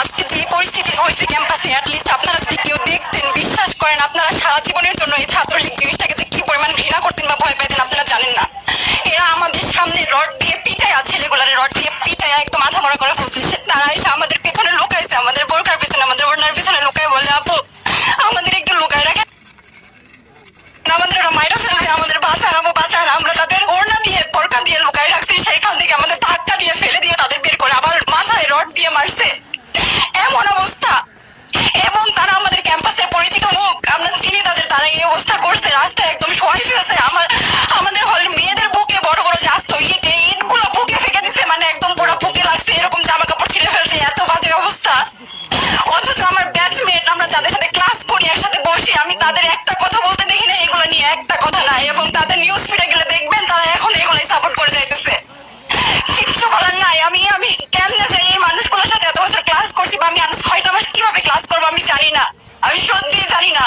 আজকে যে পরিস্থিতি হয়েছে ক্যাম্পাসে, অ্যাটলিস্ট আপনারা যদি কেউ দেখতেন, বিশ্বাস করেন আপনারা সারা জীবনের জন্য এই ছাত্রলীগ জিনিসটাকে যে কি পরিমাণ ঘৃণা করতেন বা ভয় পেতেন আপনারা জানেন না। এরা আমাদের সামনে রড দিয়ে পিটায়া, ছেলেগুলারে রড দিয়ে পিটায়া একদম মাথা মরা করে ফেলছে। তারা এসে আমাদের পেছনে লুকাইছে, আমাদের বোরকার পেছনে, আমাদের ওড়নার পেছনে লুকায় বলে, আপু আমাদের একটু লুকায় রাখে, আমাদের ওরা মাইরা ফেলবে, আমাদের বাঁচান আপু বাঁচান। আমরা তাদের ওড়না দিয়ে বোরকা দিয়ে লুকায় রাখছি, সেইখান থেকে আমাদের ধাক্কা দিয়ে ফেলে দিয়ে তাদের বের করে আবার মাথায় রড দিয়ে মারছে, এমন অবস্থা। এবং তারা আমাদের ক্যাম্পাসের পরিচিত মুখ, আমরা চিনি তাদের, তারা এই অবস্থা করছে, রাস্তায় একদম শোয়াই ফেলছে। আমাদের হলের মেয়েদের বুকে বড় বড় যে আসতো ইটগুলো বুকে ফেঁকে দিচ্ছে, মানে একদম পুরো বুকে লাগছে, এরকম জামা কাপড় ছিঁড়ে ফেলছে, এত বাজে অবস্থা। অথচ আমার ব্যাচমেট, আমরা যাদের সাথে ক্লাস করি, একসাথে বসি, আমি তাদের একটা কথা বলতে দেখি না এগুলো নিয়ে, একটা কথা নাই। এবং তাদের নিউজ ফিডে গেলে দেখবেন তারা এখন এগুলোই সাপোর্ট করে যাইতেছে, কিচ্ছু বলার নাই। আমি কেমনে যে এই মানুষগুলোর সাথে এত বছর ক্লাস করছি, বা আমি আরো 6টা মাস কিভাবে ক্লাস করবো আমি জানি না, আমি সত্যি জানি না।